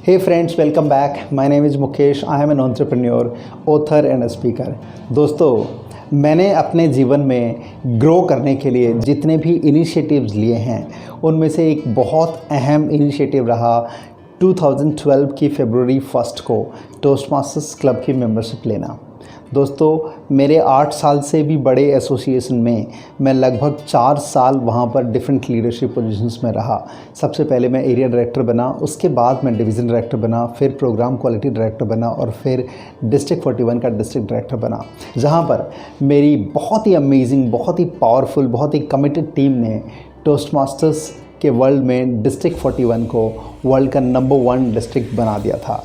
Hey friends, welcome back. My name is Mukesh. I am an entrepreneur, author and a speaker. दोस्तों, मैंने अपने जीवन में grow करने के लिए जितने भी इनिशिएटिव्स लिए हैं उनमें से एक बहुत अहम इनिशिएटिव रहा 2012 की फरवरी 1 को टोस्टमास्टर्स क्लब की मेंबरशिप लेना। दोस्तों, मेरे 8 साल से भी बड़े एसोसिएशन में मैं लगभग 4 साल वहाँ पर डिफरेंट लीडरशिप पोजीशंस में रहा। सबसे पहले मैं एरिया डायरेक्टर बना, उसके बाद मैं डिवीज़न डायरेक्टर बना, फिर प्रोग्राम क्वालिटी डायरेक्टर बना और फिर डिस्ट्रिक्ट 41 का डिस्ट्रिक्ट डायरेक्टर बना, जहाँ पर मेरी बहुत ही अमेजिंग, बहुत ही पावरफुल, बहुत ही कमिटेड टीम ने टोस्टमास्टर्स के वर्ल्ड में डिस्ट्रिक्ट 41 को वर्ल्ड का नंबर 1 डिस्ट्रिक्ट बना दिया था।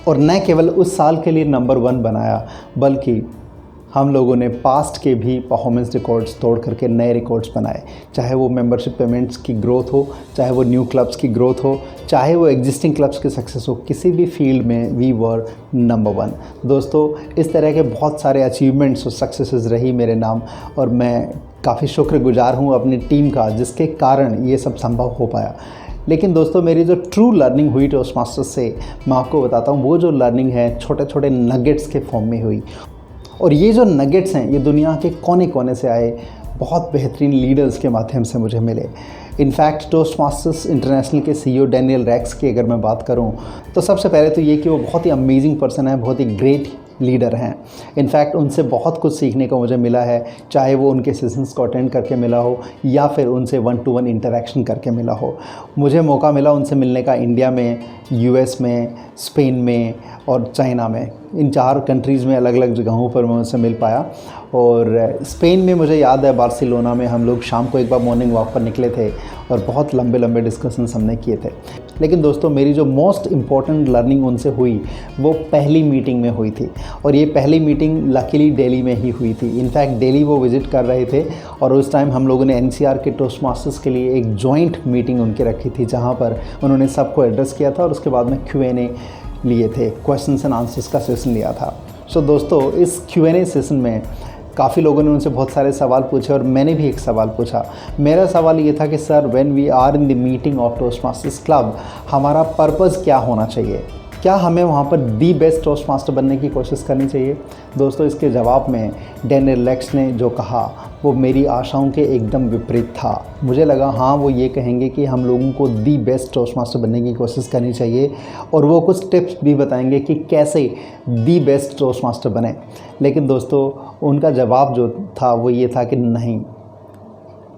और न केवल उस साल के लिए नंबर 1 बनाया, बल्कि हम लोगों ने पास्ट के भी परफॉर्मेंस रिकॉर्ड्स तोड़ करके नए रिकॉर्ड्स बनाए। चाहे वो मेंबरशिप पेमेंट्स की ग्रोथ हो, चाहे वो न्यू क्लब्स की ग्रोथ हो, चाहे वो एग्जिस्टिंग क्लब्स की सक्सेस हो, किसी भी फील्ड में वी वर नंबर 1। दोस्तों, इस तरह के बहुत सारे अचीवमेंट्स और सक्सेसेस रही मेरे नाम, और मैं काफ़ी शुक्रगुजार हूँ अपनी टीम का, जिसके कारण ये सब संभव हो पाया। लेकिन दोस्तों, मेरी जो ट्रू लर्निंग हुई टोस्टमास्टर्स से, मैं आपको बताता हूँ, वो जो लर्निंग है छोटे छोटे नगेट्स के फॉर्म में हुई। और ये जो नगेट्स हैं ये दुनिया के कोने कोने से आए, बहुत बेहतरीन लीडर्स के माध्यम से मुझे मिले। इनफैक्ट टोस्टमास्टर्स इंटरनेशनल के सीईओ डैनियल रैक्स की अगर मैं बात करूं, तो सबसे पहले तो ये कि वो बहुत ही अमेजिंग पर्सन है, बहुत ही ग्रेट लीडर हैं। इनफैक्ट उनसे बहुत कुछ सीखने को मुझे मिला है, चाहे वो उनके सेशंस को अटेंड करके मिला हो या फिर उनसे 1-to-1 इंटरेक्शन करके मिला हो। मुझे मौका मिला उनसे मिलने का इंडिया में, यूएस में, स्पेन में और चाइना में। इन 4 कंट्रीज़ में अलग अलग जगहों पर मैं उनसे मिल पाया। और स्पेन में मुझे याद है, बार्सिलोना में हम लोग शाम को एक बार मॉर्निंग वॉक पर निकले थे और बहुत लंबे लंबे डिस्कशंस हमने किए थे। लेकिन दोस्तों, मेरी जो मोस्ट इम्पॉर्टेंट लर्निंग उनसे हुई वो पहली मीटिंग में हुई थी, और ये पहली मीटिंग लकीली दिल्ली में ही हुई थी। इनफैक्ट दिल्ली वो विज़िट कर रहे थे और उस टाइम हम लोगों ने एनसीआर के टोस्टमास्टर्स के लिए एक जॉइंट मीटिंग उनकी रखी थी, जहाँ पर उन्होंने सबको एड्रेस किया था और उसके बाद में Q&A लिए थे, क्वेश्चंस एंड आंसर्स का सेशन लिया था। सो दोस्तों, इस Q&A सेशन में काफ़ी लोगों ने उनसे बहुत सारे सवाल पूछे और मैंने भी एक सवाल पूछा। मेरा सवाल ये था कि sir, when we are in the meeting of Toastmasters club, हमारा पर्पज़ क्या होना चाहिए? क्या हमें वहाँ पर दी बेस्ट टोस्टमास्टर बनने की कोशिश करनी चाहिए? दोस्तों, इसके जवाब में डैनियल रैक्स ने जो कहा वो मेरी आशाओं के एकदम विपरीत था। मुझे लगा हाँ, वो ये कहेंगे कि हम लोगों को दी बेस्ट टोस्टमास्टर बनने की कोशिश करनी चाहिए, और वो कुछ टिप्स भी बताएंगे कि कैसे दी बेस्ट टोस्टमास्टर बने। लेकिन दोस्तों, उनका जवाब जो था वो ये था कि नहीं,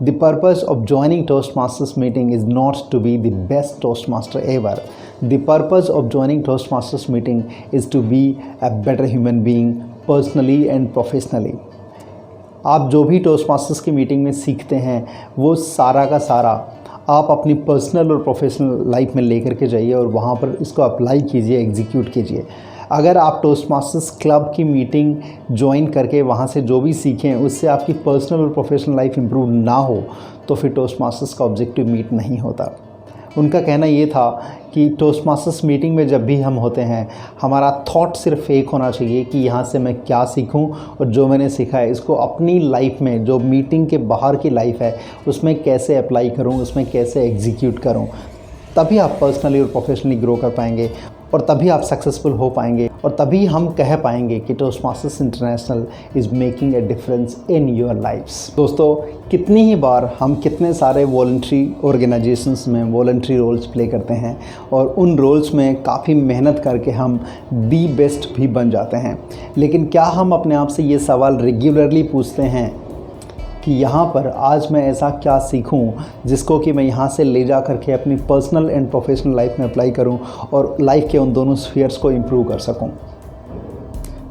The purpose of joining Toastmasters meeting is not to be the best Toastmaster ever. The purpose of joining Toastmasters meeting is to be a better human being personally and professionally. आप जो भी टोस्टमास्टर्स की meeting में सीखते हैं वो सारा का सारा आप अपनी पर्सनल और प्रोफेशनल लाइफ में लेकर के जाइए और वहाँ पर इसको अप्लाई कीजिए, एग्जीक्यूट कीजिए। अगर आप टोस्टमास्टर्स क्लब की मीटिंग ज्वाइन करके वहाँ से जो भी सीखें उससे आपकी पर्सनल और प्रोफेशनल लाइफ इम्प्रूव ना हो, तो फिर टोस्टमास्टर्स का ऑब्जेक्टिव मीट नहीं होता। उनका कहना ये था कि टोस्टमास्टर्स मीटिंग में जब भी हम होते हैं, हमारा थॉट सिर्फ एक होना चाहिए कि यहाँ से मैं क्या सीखूं और जो मैंने सीखा है इसको अपनी लाइफ में, जो मीटिंग के बाहर की लाइफ है, उसमें कैसे अप्लाई करूँ, उसमें कैसे एग्जीक्यूट करूँ। तभी आप पर्सनली और प्रोफेशनली ग्रो कर पाएंगे और तभी आप सक्सेसफुल हो पाएंगे, और तभी हम कह पाएंगे कि Toastmasters International is making a difference in your lifes. दोस्तों, कितनी ही बार हम कितने सारे वॉलंटरी ऑर्गेनाइजेशंस में वॉलंटरी रोल्स प्ले करते हैं और उन रोल्स में काफ़ी मेहनत करके हम दी बेस्ट भी बन जाते हैं। लेकिन क्या हम अपने आप से ये सवाल रेगुलरली पूछते हैं कि यहाँ पर आज मैं ऐसा क्या सीखूं जिसको कि मैं यहाँ से ले जा करके अपनी पर्सनल एंड प्रोफेशनल लाइफ में अप्लाई करूँ और लाइफ के उन दोनों स्फीयर्स को इम्प्रूव कर सकूँ?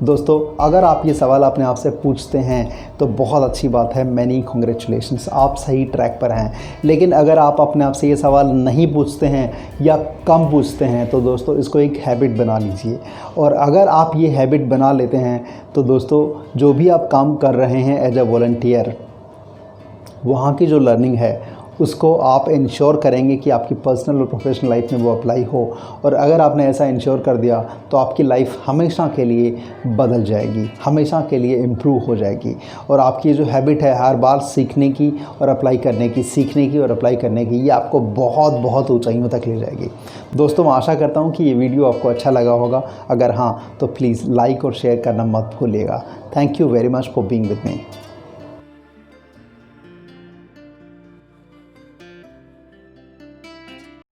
दोस्तों, अगर आप ये सवाल अपने आप से पूछते हैं तो बहुत अच्छी बात है, मैनी कॉन्ग्रेचुलेशंस, आप सही ट्रैक पर हैं। लेकिन अगर आप अपने आप से ये सवाल नहीं पूछते हैं या कम पूछते हैं तो दोस्तों इसको एक हैबिट बना लीजिए। और अगर आप ये हैबिट बना लेते हैं तो दोस्तों, जो भी आप काम कर रहे हैं एज अ वॉलंटियर, वहाँ की जो लर्निंग है उसको आप इंश्योर करेंगे कि आपकी पर्सनल और प्रोफेशनल लाइफ में वो अप्लाई हो। और अगर आपने ऐसा इंश्योर कर दिया तो आपकी लाइफ हमेशा के लिए बदल जाएगी, हमेशा के लिए इम्प्रूव हो जाएगी। और आपकी जो हैबिट है हर बार सीखने की और अप्लाई करने की, सीखने की और अप्लाई करने की, ये आपको बहुत बहुत ऊंचाइयों तक ले जाएगी। दोस्तों, मैं आशा करता हूँ कि ये वीडियो आपको अच्छा लगा होगा। अगर हाँ तो प्लीज़ लाइक और शेयर करना मत भूलिएगा। Thank you very much for being with me.